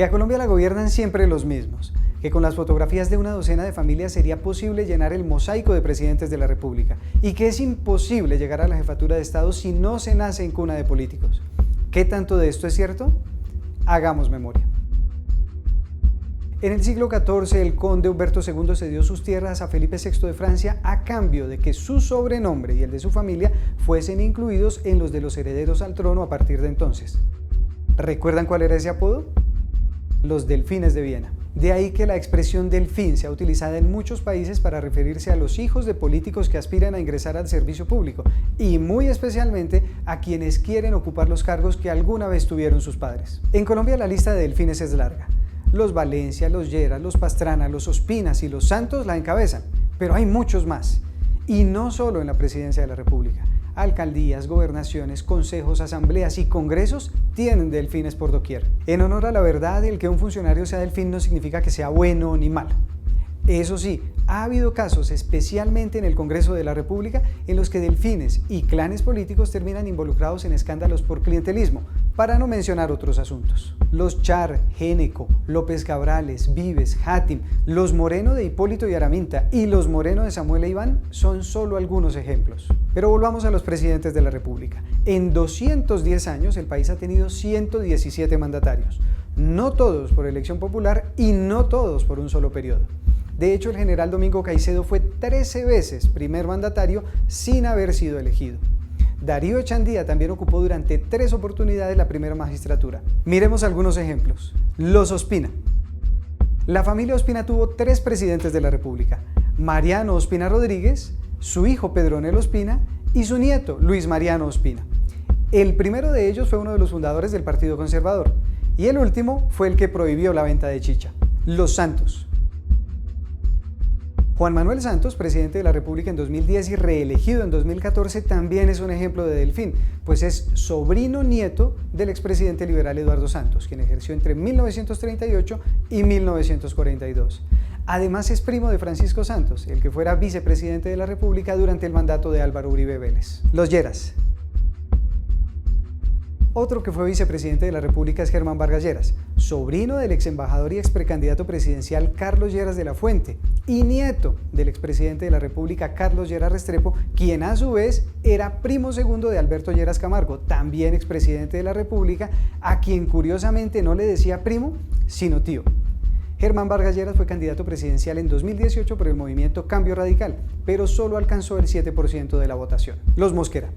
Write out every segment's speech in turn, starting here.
Que a Colombia la gobiernan siempre los mismos, que con las fotografías de una docena de familias sería posible llenar el mosaico de presidentes de la República y que es imposible llegar a la jefatura de Estado si no se nace en cuna de políticos. ¿Qué tanto de esto es cierto? Hagamos memoria. En el siglo XIV, el conde Humberto II cedió sus tierras a Felipe VI de Francia a cambio de que su sobrenombre y el de su familia fuesen incluidos en los de los herederos al trono a partir de entonces. ¿Recuerdan cuál era ese apodo? Los delfines de Viena. De ahí que la expresión delfín sea utilizada en muchos países para referirse a los hijos de políticos que aspiran a ingresar al servicio público y muy especialmente a quienes quieren ocupar los cargos que alguna vez tuvieron sus padres. En Colombia la lista de delfines es larga. Los Valencia, los Lleras, los Pastrana, los Ospinas y los Santos la encabezan, pero hay muchos más. Y no solo en la presidencia de la República. Alcaldías, gobernaciones, consejos, asambleas y congresos tienen delfines por doquier. En honor a la verdad, el que un funcionario sea delfín no significa que sea bueno ni malo. Eso sí, ha habido casos, especialmente en el Congreso de la República, en los que delfines y clanes políticos terminan involucrados en escándalos por clientelismo, para no mencionar otros asuntos. Los Char, Géneco, López Cabrales, Vives, Játim, los Moreno de Hipólito y Araminta y los Moreno de Samuel e Iván son solo algunos ejemplos. Pero volvamos a los presidentes de la República. En 210 años el país ha tenido 117 mandatarios, no todos por elección popular y no todos por un solo periodo. De hecho, el general Domingo Caicedo fue 13 veces primer mandatario sin haber sido elegido. Darío Echandía también ocupó durante 3 oportunidades la primera magistratura. Miremos algunos ejemplos. Los Ospina. La familia Ospina tuvo 3 presidentes de la República: Mariano Ospina Rodríguez, su hijo Pedronel Ospina y su nieto Luis Mariano Ospina. El primero de ellos fue uno de los fundadores del Partido Conservador y el último fue el que prohibió la venta de chicha. Los Santos. Juan Manuel Santos, presidente de la República en 2010 y reelegido en 2014, también es un ejemplo de delfín, pues es sobrino nieto del expresidente liberal Eduardo Santos, quien ejerció entre 1938 y 1942. Además es primo de Francisco Santos, el que fuera vicepresidente de la República durante el mandato de Álvaro Uribe Vélez. Los Lleras. Otro que fue vicepresidente de la República es Germán Vargas Lleras, sobrino del ex embajador y ex precandidato presidencial Carlos Lleras de la Fuente y nieto del expresidente de la República Carlos Lleras Restrepo, quien a su vez era primo segundo de Alberto Lleras Camargo, también expresidente de la República, a quien curiosamente no le decía primo, sino tío. Germán Vargas Lleras fue candidato presidencial en 2018 por el movimiento Cambio Radical, pero solo alcanzó el 7% de la votación. Los Mosquera.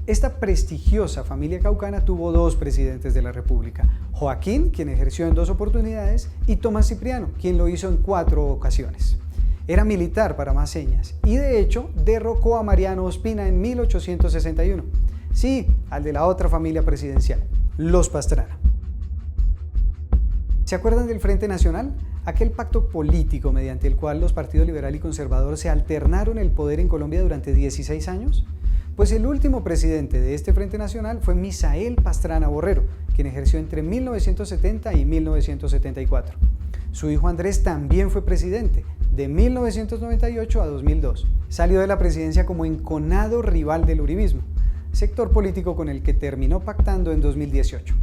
Esta prestigiosa familia caucana tuvo 2 presidentes de la República: Joaquín, quien ejerció en 2 oportunidades, y Tomás Cipriano, quien lo hizo en 4 ocasiones. Era militar para más señas y de hecho derrocó a Mariano Ospina en 1861. Sí, al de la otra familia presidencial, los Pastrana. ¿Se acuerdan del Frente Nacional? Aquel pacto político mediante el cual los partidos liberal y conservador se alternaron el poder en Colombia durante 16 años. Pues el último presidente de este Frente Nacional fue Misael Pastrana Borrero, quien ejerció entre 1970 y 1974. Su hijo Andrés también fue presidente, de 1998 a 2002. Salió de la presidencia como enconado rival del uribismo, sector político con el que terminó pactando en 2018.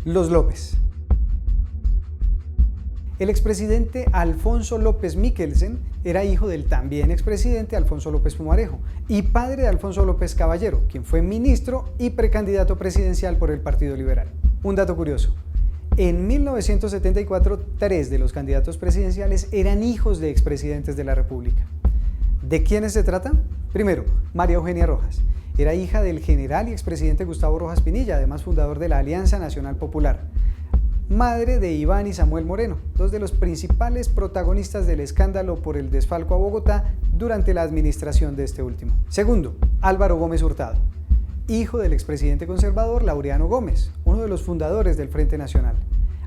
Los López. El expresidente Alfonso López Michelsen era hijo del también expresidente Alfonso López Pumarejo y padre de Alfonso López Caballero, quien fue ministro y precandidato presidencial por el Partido Liberal. Un dato curioso: en 1974, 3 de los candidatos presidenciales eran hijos de expresidentes de la República. ¿De quiénes se trata? Primero, María Eugenia Rojas. Era hija del general y expresidente Gustavo Rojas Pinilla, además fundador de la Alianza Nacional Popular. Madre de Iván y Samuel Moreno, 2 de los principales protagonistas del escándalo por el desfalco a Bogotá durante la administración de este último. Segundo, Álvaro Gómez Hurtado, hijo del expresidente conservador Laureano Gómez, uno de los fundadores del Frente Nacional.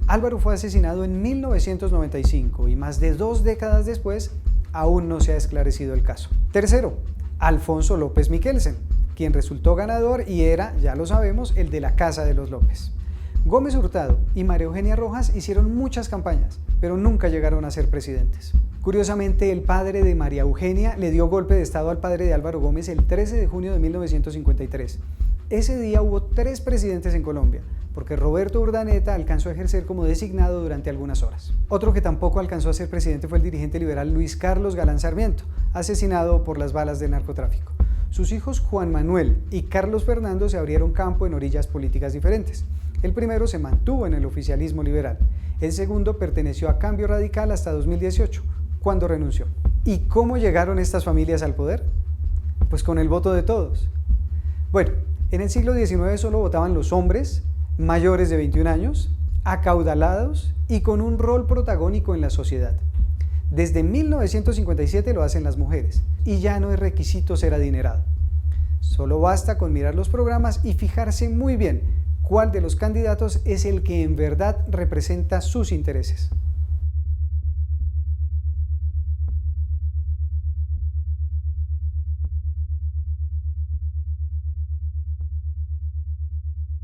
Álvaro fue asesinado en 1995 y más de 2 décadas después aún no se ha esclarecido el caso. Tercero, Alfonso López Michelsen, quien resultó ganador y era, ya lo sabemos, el de la Casa de los López. Gómez Hurtado y María Eugenia Rojas hicieron muchas campañas, pero nunca llegaron a ser presidentes. Curiosamente, el padre de María Eugenia le dio golpe de estado al padre de Álvaro Gómez el 13 de junio de 1953. Ese día hubo 3 presidentes en Colombia: porque Roberto Urdaneta alcanzó a ejercer como designado durante algunas horas. Otro que tampoco alcanzó a ser presidente fue el dirigente liberal Luis Carlos Galán Sarmiento, asesinado por las balas del narcotráfico. Sus hijos Juan Manuel y Carlos Fernando se abrieron campo en orillas políticas diferentes. El primero se mantuvo en el oficialismo liberal. El segundo perteneció a Cambio Radical hasta 2018, cuando renunció. ¿Y cómo llegaron estas familias al poder? Pues con el voto de todos. Bueno, en el siglo XIX solo votaban los hombres mayores de 21 años, acaudalados y con un rol protagónico en la sociedad. Desde 1957 lo hacen las mujeres y ya no es requisito ser adinerado. Solo basta con mirar los programas y fijarse muy bien cuál de los candidatos es el que en verdad representa sus intereses.